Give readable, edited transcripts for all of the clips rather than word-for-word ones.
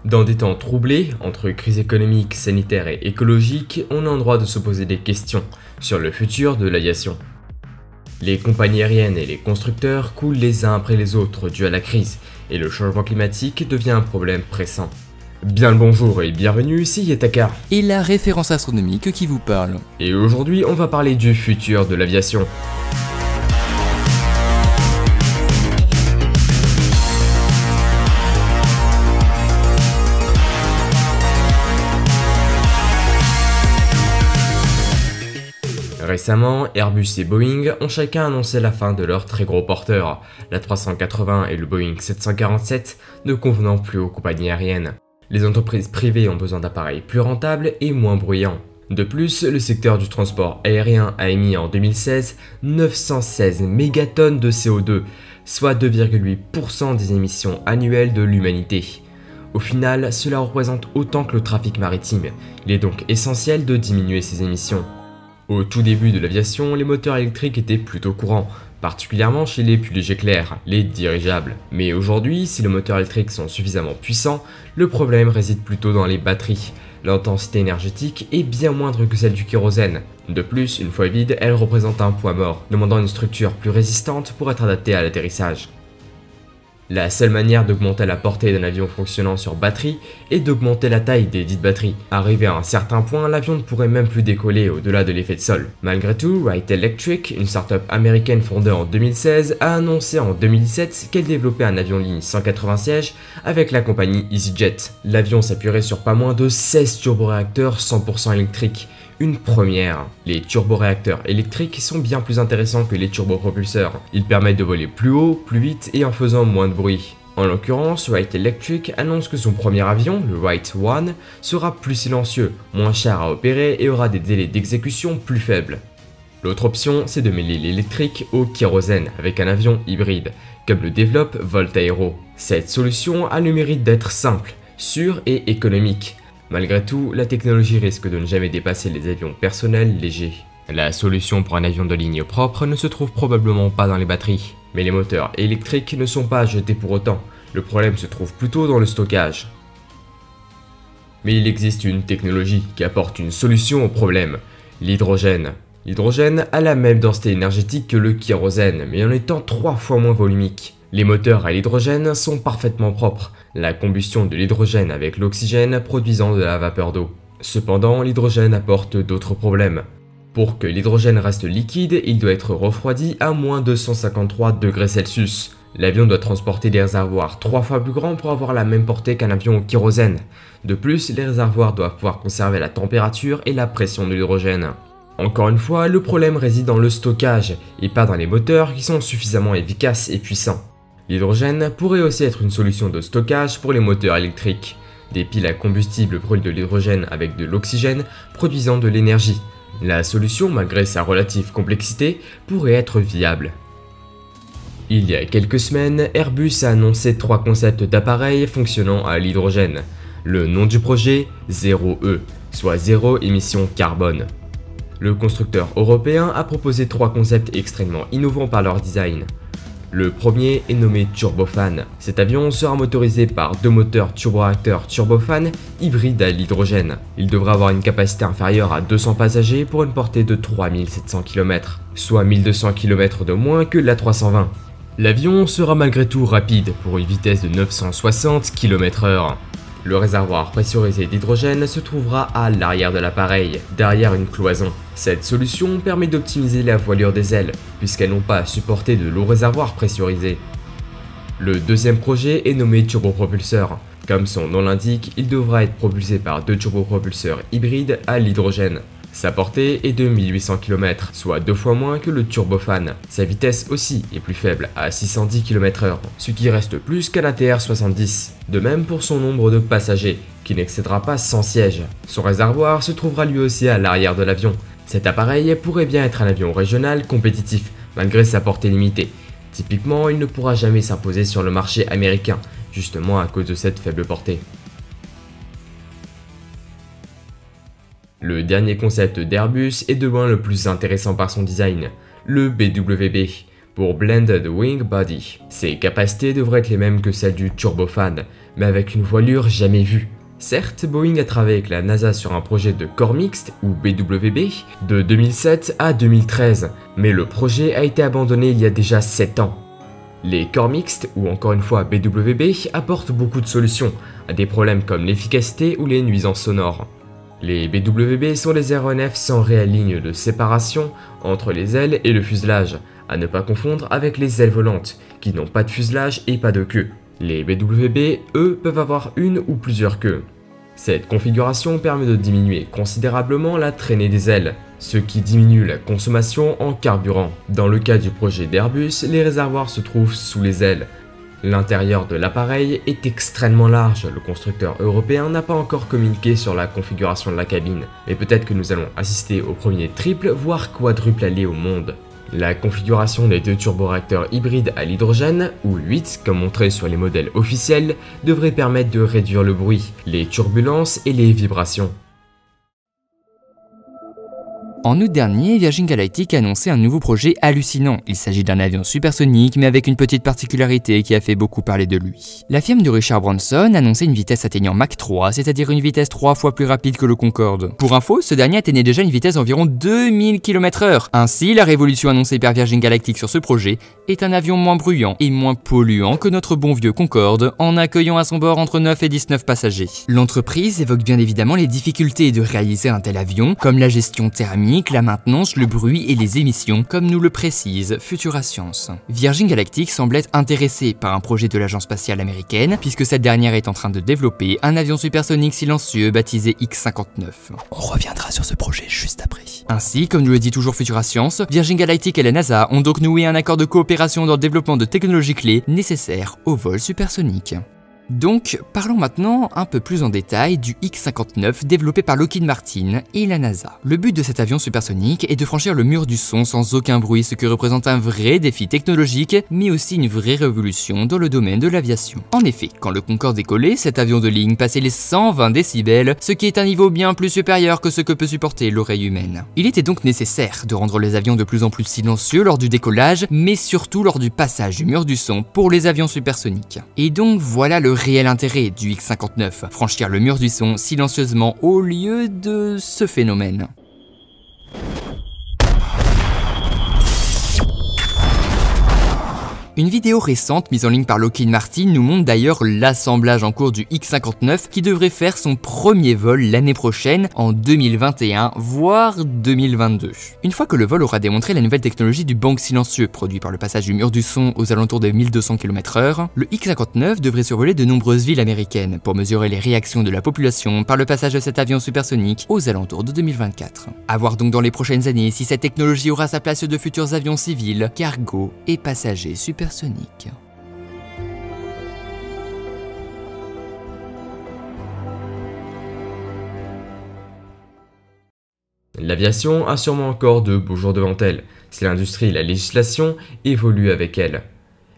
Dans des temps troublés, entre crise économique, sanitaire et écologique, on a le droit de se poser des questions sur le futur de l'aviation. Les compagnies aériennes et les constructeurs coulent les uns après les autres dû à la crise, et le changement climatique devient un problème pressant. Bien le bonjour et bienvenue, ici Yetaka. Et la référence astronomique qui vous parle. Et aujourd'hui, on va parler du futur de l'aviation. Récemment, Airbus et Boeing ont chacun annoncé la fin de leurs très gros porteurs, l'A380 et le Boeing 747 ne convenant plus aux compagnies aériennes. Les entreprises privées ont besoin d'appareils plus rentables et moins bruyants. De plus, le secteur du transport aérien a émis en 2016 916 mégatonnes de CO2, soit 2,8% des émissions annuelles de l'humanité. Au final, cela représente autant que le trafic maritime. Il est donc essentiel de diminuer ces émissions. Au tout début de l'aviation, les moteurs électriques étaient plutôt courants, particulièrement chez les plus légers clairs, les dirigeables. Mais aujourd'hui, si les moteurs électriques sont suffisamment puissants, le problème réside plutôt dans les batteries. L'intensité énergétique est bien moindre que celle du kérosène. De plus, une fois vide, elle représente un poids mort, demandant une structure plus résistante pour être adaptée à l'atterrissage. La seule manière d'augmenter la portée d'un avion fonctionnant sur batterie est d'augmenter la taille des dites batteries. Arrivé à un certain point, l'avion ne pourrait même plus décoller au-delà de l'effet de sol. Malgré tout, Wright Electric, une start-up américaine fondée en 2016, a annoncé en 2017 qu'elle développait un avion ligne 180 sièges avec la compagnie EasyJet. L'avion s'appuierait sur pas moins de 16 turboréacteurs 100% électriques. Une première. Les turboréacteurs électriques sont bien plus intéressants que les turbopropulseurs. Ils permettent de voler plus haut, plus vite et en faisant moins de bruit. En l'occurrence, Wright Electric annonce que son premier avion, le Wright One, sera plus silencieux, moins cher à opérer et aura des délais d'exécution plus faibles. L'autre option, c'est de mêler l'électrique au kérosène avec un avion hybride, comme le développe Voltaero. Cette solution a le mérite d'être simple, sûre et économique. Malgré tout, la technologie risque de ne jamais dépasser les avions personnels légers. La solution pour un avion de ligne propre ne se trouve probablement pas dans les batteries, mais les moteurs électriques ne sont pas à jeter pour autant. Le problème se trouve plutôt dans le stockage. Mais il existe une technologie qui apporte une solution au problème, l'hydrogène. L'hydrogène a la même densité énergétique que le kérosène, mais en étant 3 fois moins volumique. Les moteurs à l'hydrogène sont parfaitement propres, la combustion de l'hydrogène avec l'oxygène produisant de la vapeur d'eau. Cependant, l'hydrogène apporte d'autres problèmes. Pour que l'hydrogène reste liquide, il doit être refroidi à moins 253 degrés Celsius. L'avion doit transporter des réservoirs 3 fois plus grands pour avoir la même portée qu'un avion au kérosène. De plus, les réservoirs doivent pouvoir conserver la température et la pression de l'hydrogène. Encore une fois, le problème réside dans le stockage, et pas dans les moteurs qui sont suffisamment efficaces et puissants. L'hydrogène pourrait aussi être une solution de stockage pour les moteurs électriques. Des piles à combustible brûlent de l'hydrogène avec de l'oxygène, produisant de l'énergie. La solution, malgré sa relative complexité, pourrait être viable. Il y a quelques semaines, Airbus a annoncé 3 concepts d'appareils fonctionnant à l'hydrogène. Le nom du projet, 0E, soit zéro émission carbone. Le constructeur européen a proposé 3 concepts extrêmement innovants par leur design. Le premier est nommé Turbofan. Cet avion sera motorisé par 2 moteurs turboréacteurs Turbofan hybrides à l'hydrogène. Il devra avoir une capacité inférieure à 200 passagers pour une portée de 3700 km, soit 1200 km de moins que l'A320. L'avion sera malgré tout rapide pour une vitesse de 960 km/h. Le réservoir pressurisé d'hydrogène se trouvera à l'arrière de l'appareil, derrière une cloison. Cette solution permet d'optimiser la voilure des ailes, puisqu'elles n'ont pas à supporter de lourds réservoirs pressurisés. Le deuxième projet est nommé turbopropulseur. Comme son nom l'indique, il devra être propulsé par 2 turbopropulseurs hybrides à l'hydrogène. Sa portée est de 1800 km, soit 2 fois moins que le turbofan. Sa vitesse aussi est plus faible, à 610 km/h, ce qui reste plus qu'un ATR-70. De même pour son nombre de passagers, qui n'excédera pas 100 sièges. Son réservoir se trouvera lui aussi à l'arrière de l'avion. Cet appareil pourrait bien être un avion régional compétitif, malgré sa portée limitée. Typiquement, il ne pourra jamais s'imposer sur le marché américain, justement à cause de cette faible portée. Le dernier concept d'Airbus est de loin le plus intéressant par son design, le BWB. pour Blended Wing Body. Ses capacités devraient être les mêmes que celles du turbofan, mais avec une voilure jamais vue. Certes, Boeing a travaillé avec la NASA sur un projet de corps mixte, ou BWB, de 2007 à 2013, mais le projet a été abandonné il y a déjà 7 ans. Les corps mixtes, ou encore une fois BWB, apportent beaucoup de solutions à des problèmes comme l'efficacité ou les nuisances sonores. Les BWB sont des aéronefs sans réelle ligne de séparation entre les ailes et le fuselage, à ne pas confondre avec les ailes volantes, qui n'ont pas de fuselage et pas de queue. Les BWB, eux, peuvent avoir une ou plusieurs queues. Cette configuration permet de diminuer considérablement la traînée des ailes, ce qui diminue la consommation en carburant. Dans le cas du projet d'Airbus, les réservoirs se trouvent sous les ailes. L'intérieur de l'appareil est extrêmement large, le constructeur européen n'a pas encore communiqué sur la configuration de la cabine, mais peut-être que nous allons assister au premier triple voire quadruple allé au monde. La configuration des 2 turboréacteurs hybrides à l'hydrogène, ou 8 comme montré sur les modèles officiels, devrait permettre de réduire le bruit, les turbulences et les vibrations. En août dernier, Virgin Galactic a annoncé un nouveau projet hallucinant. Il s'agit d'un avion supersonique, mais avec une petite particularité qui a fait beaucoup parler de lui. La firme de Richard Branson annonçait une vitesse atteignant Mach 3, c'est-à-dire une vitesse 3 fois plus rapide que le Concorde. Pour info, ce dernier atteignait déjà une vitesse d'environ 2000 km/h. Ainsi, la révolution annoncée par Virgin Galactic sur ce projet est un avion moins bruyant et moins polluant que notre bon vieux Concorde, en accueillant à son bord entre 9 et 19 passagers. L'entreprise évoque bien évidemment les difficultés de réaliser un tel avion, comme la gestion thermique, la maintenance, le bruit et les émissions, comme nous le précise Futura Science. Virgin Galactic semble être intéressée par un projet de l'agence spatiale américaine, puisque cette dernière est en train de développer un avion supersonique silencieux baptisé X-59. On reviendra sur ce projet juste après. Ainsi, comme nous le dit toujours Futura Science, Virgin Galactic et la NASA ont donc noué un accord de coopération dans le développement de technologies clés nécessaires au vol supersonique. Donc, parlons maintenant un peu plus en détail du X-59 développé par Lockheed Martin et la NASA. Le but de cet avion supersonique est de franchir le mur du son sans aucun bruit, ce qui représente un vrai défi technologique, mais aussi une vraie révolution dans le domaine de l'aviation. En effet, quand le Concorde décollait, cet avion de ligne passait les 120 décibels, ce qui est un niveau bien plus supérieur que ce que peut supporter l'oreille humaine. Il était donc nécessaire de rendre les avions de plus en plus silencieux lors du décollage, mais surtout lors du passage du mur du son pour les avions supersoniques. Et donc voilà le réel intérêt du X-59, franchir le mur du son silencieusement au lieu de ce phénomène. Une vidéo récente mise en ligne par Lockheed Martin nous montre d'ailleurs l'assemblage en cours du X-59 qui devrait faire son premier vol l'année prochaine en 2021, voire 2022. Une fois que le vol aura démontré la nouvelle technologie du bang silencieux produit par le passage du mur du son aux alentours de 1200 km/h, le X-59 devrait survoler de nombreuses villes américaines pour mesurer les réactions de la population par le passage de cet avion supersonique aux alentours de 2024. À voir donc dans les prochaines années si cette technologie aura sa place de futurs avions civils, cargo et passagers supersoniques. L'aviation a sûrement encore de beaux jours devant elle, si l'industrie et la législation évoluent avec elle.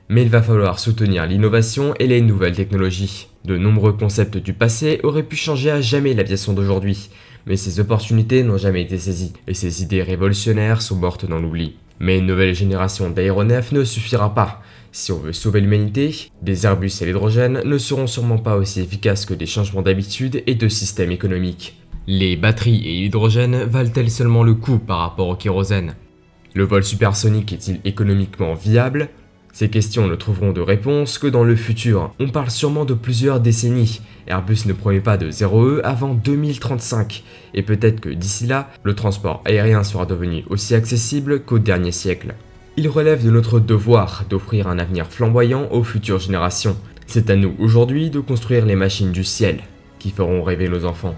Mais il va falloir soutenir l'innovation et les nouvelles technologies. De nombreux concepts du passé auraient pu changer à jamais l'aviation d'aujourd'hui, mais ces opportunités n'ont jamais été saisies, et ces idées révolutionnaires sont mortes dans l'oubli. Mais une nouvelle génération d'aéronefs ne suffira pas. Si on veut sauver l'humanité, des Airbus et l'hydrogène ne seront sûrement pas aussi efficaces que des changements d'habitude et de système économique. Les batteries et l'hydrogène valent-elles seulement le coup par rapport au kérosène? Le vol supersonique est-il économiquement viable? Ces questions ne trouveront de réponse que dans le futur. On parle sûrement de plusieurs décennies. Airbus ne promet pas de 0E avant 2035. Et peut-être que d'ici là, le transport aérien sera devenu aussi accessible qu'au dernier siècle. Il relève de notre devoir d'offrir un avenir flamboyant aux futures générations. C'est à nous aujourd'hui de construire les machines du ciel qui feront rêver nos enfants.